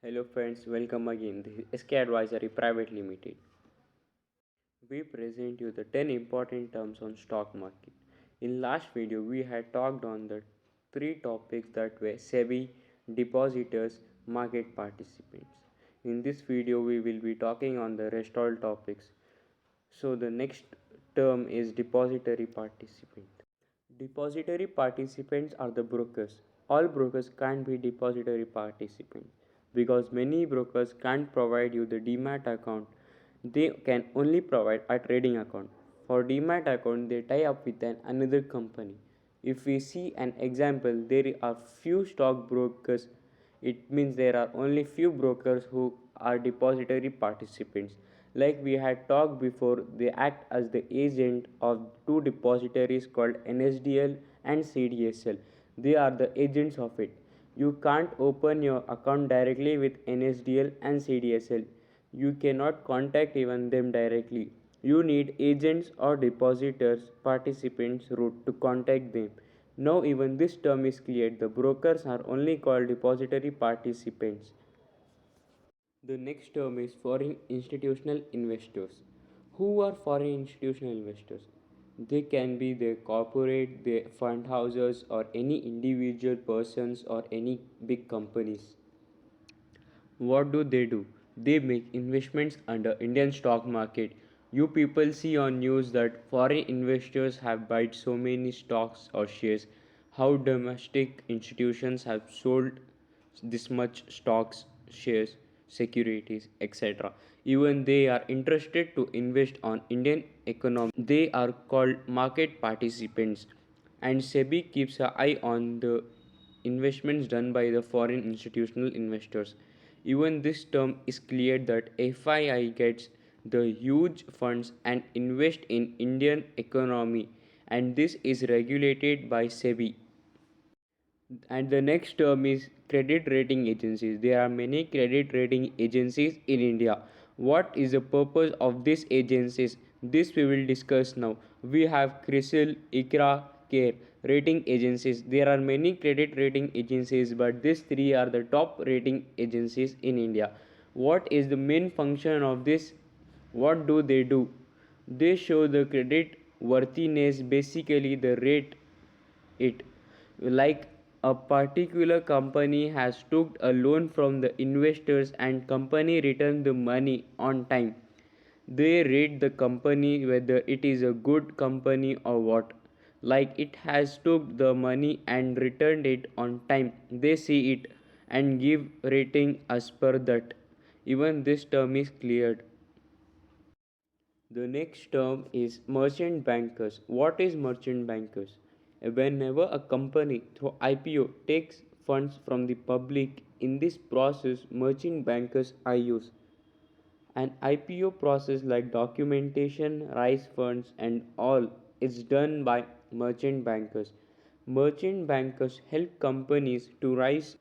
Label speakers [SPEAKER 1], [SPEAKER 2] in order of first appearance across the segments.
[SPEAKER 1] Hello friends, welcome again. This is SK Advisory Private Limited. We present you the 10 important terms on stock market. In last video we had talked on the three topics that were SEBI, depositors, market participants. In this video we will be talking on the rest all topics. So the next term is depository participant. Depository participants are the brokers. All brokers can't be depository participants because many brokers can't provide you the demat account. They can only provide a trading account. For demat account, they tie up with another company. If we see an example, there are few stock brokers. It means there are only few brokers who are depository participants. Like we had talked before, they act as the agent of two depositories called NSDL and CDSL. They are the agents of it. You can't open your account directly with NSDL and CDSL. You cannot contact even them directly. You need agents or depositors participants route to contact them. Now even this term is clear. The brokers are only called depository participants. The next term is foreign institutional investors. Who are foreign institutional investors? They can be the corporate, the fund houses, or any individual persons or any big companies. What do? They make investments under Indian stock market. You people see on news that foreign investors have bought so many stocks or shares. How domestic institutions have sold this much stocks, shares, securities, etc. Even they are interested to invest on Indian economy. They are called market participants, and SEBI keeps an eye on the investments done by the foreign institutional investors. Even this term is clear that FII gets the huge funds and invest in Indian economy, and this is regulated by SEBI. And the next term is credit rating agencies. There are many credit rating agencies in India. What is the purpose of these agencies? This we will discuss now. We have CRISIL, ICRA, CARE rating agencies. There are many credit rating agencies, but these three are the top rating agencies in India. What is the main function of this? What do? They show the credit worthiness, basically the rate it, like a particular company has took a loan from the investors and company returned the money on time. They rate the company whether it is a good company or what. Like it has took the money and returned it on time, they see it and give rating as per that. Even this term is cleared. The next term is merchant bankers. What is merchant bankers? Whenever a company through IPO takes funds from the public, in this process merchant bankers are used. An IPO process like documentation, raise funds and all is done by merchant bankers. Merchant bankers help companies to raise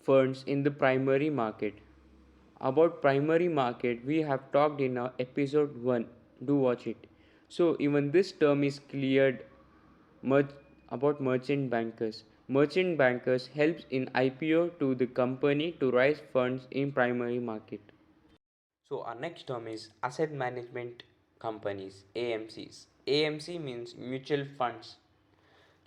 [SPEAKER 1] funds in the primary market. About primary market we have talked in our episode 1. Do watch it. So even this term is cleared. Mer- about merchant bankers. Merchant bankers helps in IPO to the company to raise funds in primary market. So our next term is asset management companies, AMCs. AMC means mutual funds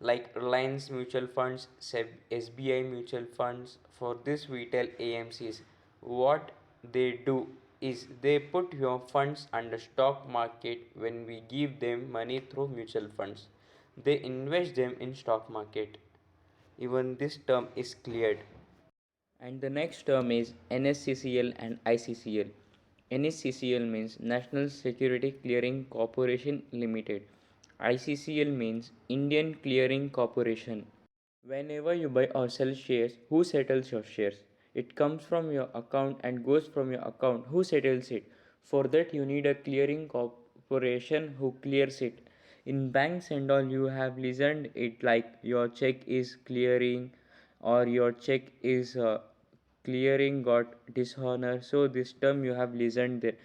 [SPEAKER 1] like Reliance Mutual Funds, SBI Mutual Funds. For this we tell AMCs what they do is they put your funds under stock market. When we give them money through mutual funds, they invest them in stock market. Even this term is cleared. And the next term is NSCCL and ICCL. NSCCL means National Security Clearing Corporation Limited. ICCL means Indian Clearing Corporation. Whenever you buy or sell shares, who settles your shares? It comes from your account and goes from your account. Who settles it? For that, you need a clearing corporation who clears it. In banks and all, you have listened it like your check is clearing or your check is clearing got dishonor. So this term you have listened there.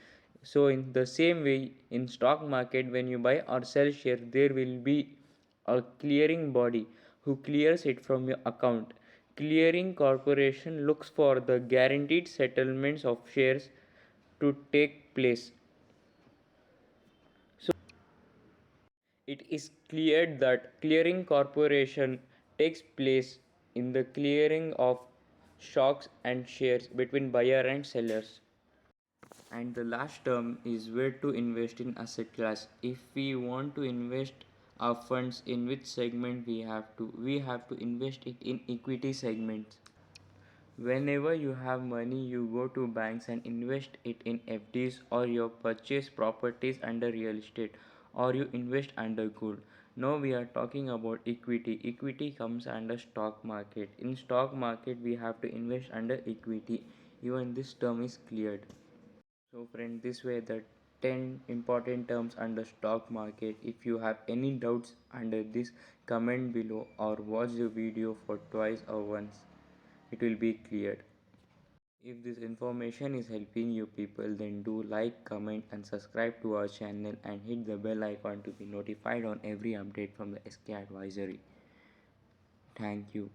[SPEAKER 1] So in the same way, in stock market, when you buy or sell share, there will be a clearing body who clears it from your account. Clearing corporation looks for the guaranteed settlements of shares to take place. So it is clear that clearing corporation takes place in the clearing of stocks and shares between buyer and sellers. And the last term is where to invest in asset class. If we want to invest our funds in which segment we have to invest it in equity segments. Whenever you have money, you go to banks and invest it in FDs, or you purchase properties under real estate, or you invest under gold. Now we are talking about equity. Equity comes under stock market. In stock market, we have to invest under equity. Even this term is cleared. So friend, this way the 10 important terms under stock market. If you have any doubts under this, comment below or watch the video for twice or once. It will be cleared. If this information is helping you people, then do like, comment and subscribe to our channel and hit the bell icon to be notified on every update from the SK Advisory. Thank you.